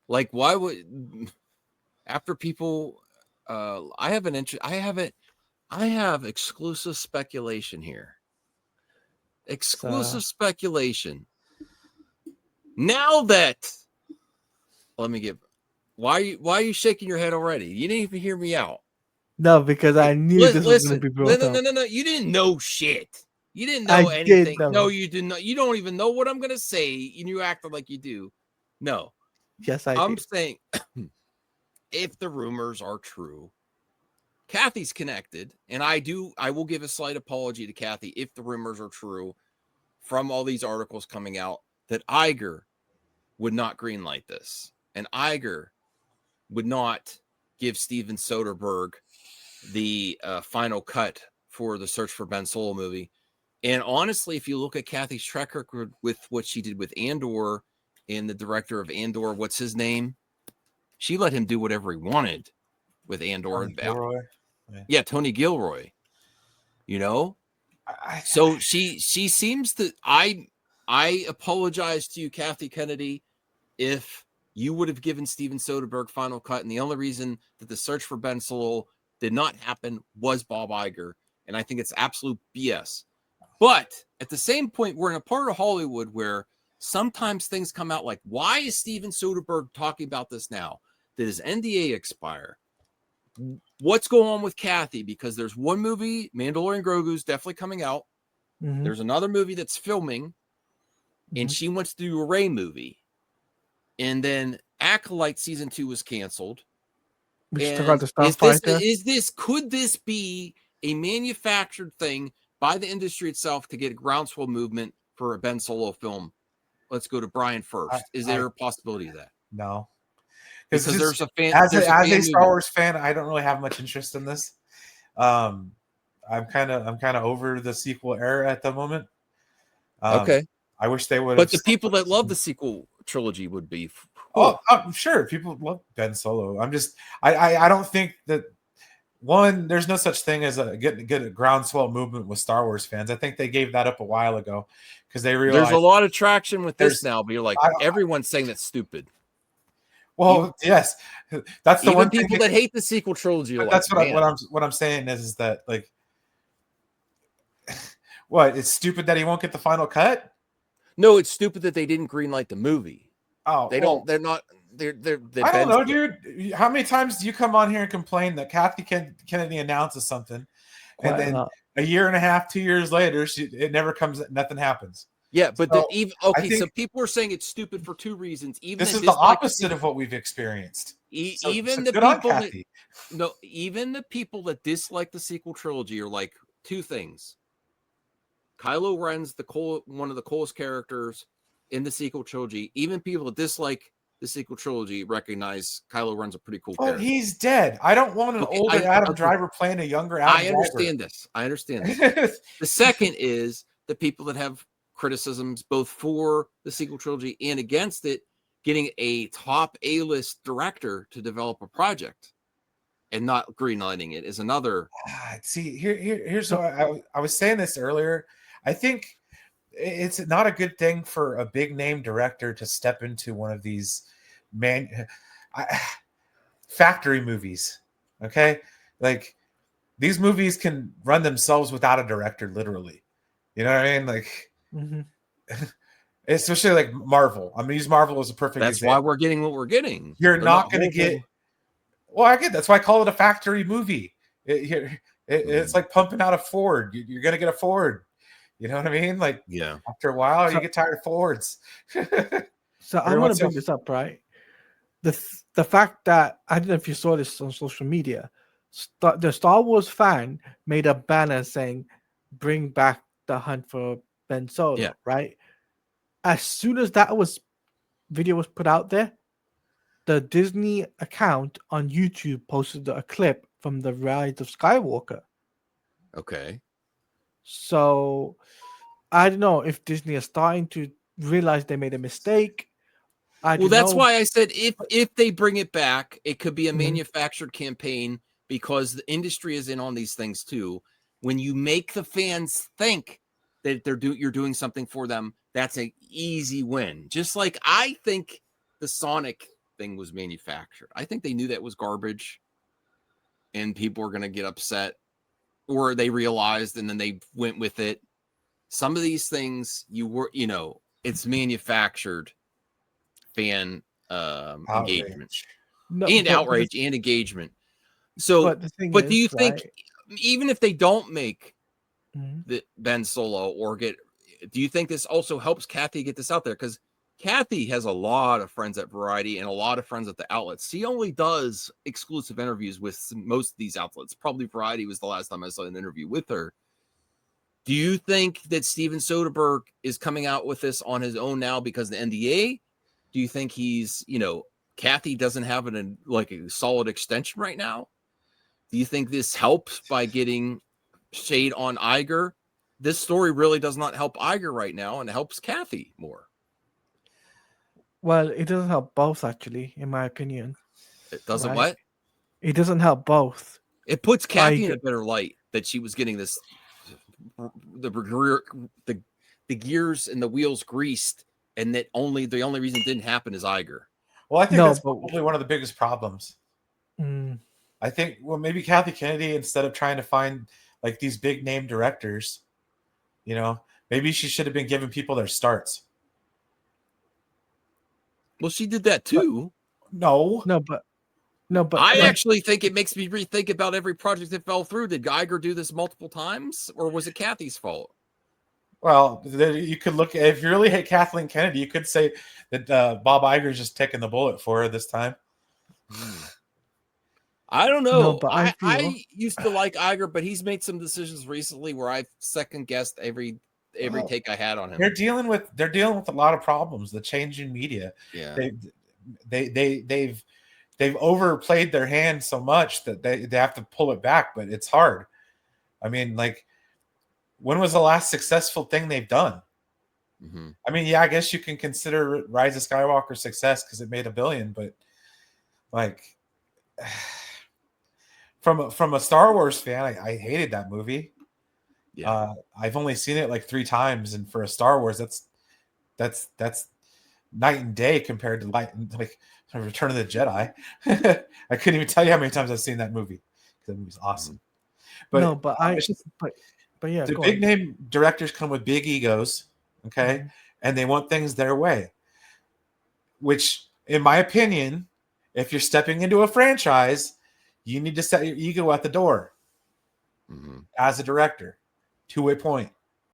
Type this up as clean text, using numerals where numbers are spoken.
Like, why would after people? I have an interest. I have exclusive speculation here. Exclusive speculation. Now that, let me get. Why are you shaking your head already? You didn't even hear me out. No, because I knew this was going to be brought up. No. You didn't know shit. You didn't I know anything. did know. No, you did not. You don't even know what I'm going to say, and you acted like you do. No. Yes, I'm did. saying if the rumors are true, Kathy's connected, and I will give a slight apology to Kathy if the rumors are true from all these articles coming out that Iger would not greenlight this, and Iger would not give Steven Soderbergh the final cut for the Search for Ben Solo movie. And honestly, if you look at Kathy's track record with what she did with Andor and the director of Andor, what's his name? She let him do whatever he wanted with Andor. Yeah, Tony Gilroy. You know? So she seems to I apologize to you, Kathy Kennedy, if you would have given Steven Soderbergh final cut, and the only reason that the Search for Ben Solo did not happen was Bob Iger, and I think it's absolute BS. But at the same point, we're in a part of Hollywood where sometimes things come out like, why is Steven Soderbergh talking about this now? Did his NDA expire? What's going on with Kathy? Because there's one movie, Mandalorian Grogu's definitely coming out. Mm-hmm. There's another movie that's filming, and she wants to do a Rey movie. And then Acolyte season 2 was canceled. And could this be a manufactured thing by the industry itself to get a groundswell movement for a Ben Solo film? Let's go to Brian first. Is there a possibility of that? No. Because there's a fan. As a Star Wars fan, I don't really have much interest in this. I'm kind of over the sequel era at the moment. Okay. I wish they would. But the people that love the sequel trilogy would be. Oh, I'm sure people love Ben Solo. I don't think that there's no such thing as a groundswell movement with Star Wars fans. I think they gave that up a while ago because they realized there's a lot of traction with this now. But you're like, everyone's saying that's stupid. Well, yes, that's the one people that hate the sequel trilogy. That's what I'm saying is that like, what? It's stupid that he won't get the final cut. No, it's stupid that they didn't greenlight the movie. Oh, they don't. They're not. They're I don't know, dude. How many times do you come on here and complain that Kathy Kennedy announces something, and then a year and a half, 2 years later, it never comes. Nothing happens. Yeah, but so people are saying it's stupid for two reasons. Even this is the opposite of what we've experienced. Even the people that dislike the sequel trilogy are like two things. Kylo Ren's one of the coolest characters in the sequel trilogy. Even people that dislike the sequel trilogy recognize Kylo Ren's a pretty cool character. He's dead. I don't want an older Adam Driver playing a younger Adam Driver. I understand this. The second is the people that have criticisms both for the sequel trilogy and against it, getting a top A-list director to develop a project and not greenlighting it is another. See, here's what I was saying this earlier. I think it's not a good thing for a big name director to step into one of these factory movies. Okay, like these movies can run themselves without a director, literally. You know what I mean? Like. Mm-hmm. Especially like Marvel. I'm gonna use Marvel as a perfect example. Why we're getting what we're getting. You're not going to get. Well, I get that's why I call it a factory movie. It's like pumping out a Ford. You're going to get a Ford. You know what I mean? Like, yeah. After a while, you get tired of Fords. So I want to bring this up, right? The fact that I don't know if you saw this on social media. The Star Wars fan made a banner saying, "Bring back the hunt for Ben Solo," right? As soon as video was put out there, the Disney account on YouTube posted a clip from the Rise of Skywalker. Okay. So I don't know if Disney is starting to realize they made a mistake. That's why I said if they bring it back, it could be a manufactured campaign because the industry is in on these things too. When you make the fans think that you're doing something for them, that's an easy win. Just like I think the Sonic thing was manufactured. I think they knew that was garbage, and people were going to get upset, or they realized and then they went with it. Some of these things it's manufactured fan engagement and outrage and engagement. So, but the thing but is, do you think right, even if they don't make mhm. the Ben Solo do you think this also helps Kathy get this out there? Because Kathy has a lot of friends at Variety and a lot of friends at the outlets. She only does exclusive interviews with most of these outlets. Probably Variety was the last time I saw an interview with her. Do you think that Steven Soderbergh is coming out with this on his own now because of the NDA? Do you think he's, Kathy doesn't have a solid extension right now? Do you think this helps by getting shade on Iger? This story really does not help Iger right now, and it helps Kathy more. Well, it doesn't help both, actually, in my opinion. It doesn't right? what? It doesn't help both. It puts Kathy in a better light that she was getting this, the gears and the wheels greased, and that the only reason it didn't happen is Iger. Well, I think that's probably one of the biggest problems. I think, maybe Kathy Kennedy, instead of trying to find like these big name directors, maybe she should have been giving people their starts. Well, she did that too. But I actually think it makes me rethink about every project that fell through. Did Iger do this multiple times, or was it Kathy's fault? Well, you could look, if you really hate Kathleen Kennedy, you could say that Bob Iger is just taking the bullet for her this time. I don't know. No, but I used to like Iger, but he's made some decisions recently where I've second guessed every take I had on him. They're dealing with a lot of problems. The changing media. Yeah. They've overplayed their hand so much that they have to pull it back, but it's hard. I mean, like, when was the last successful thing they've done? Mm-hmm. I mean, yeah, I guess you can consider Rise of Skywalker success because it made $1 billion, but like, from a Star Wars fan, I hated that movie. Yeah. I've only seen it like 3 times, and for a Star Wars, that's night and day compared to like Return of the Jedi. I couldn't even tell you how many times I've seen that movie. That movie's awesome. But yeah, the big name directors come with big egos, okay, and they want things their way. Which, in my opinion, if you're stepping into a franchise, you need to set your ego at the door as a director, to a point.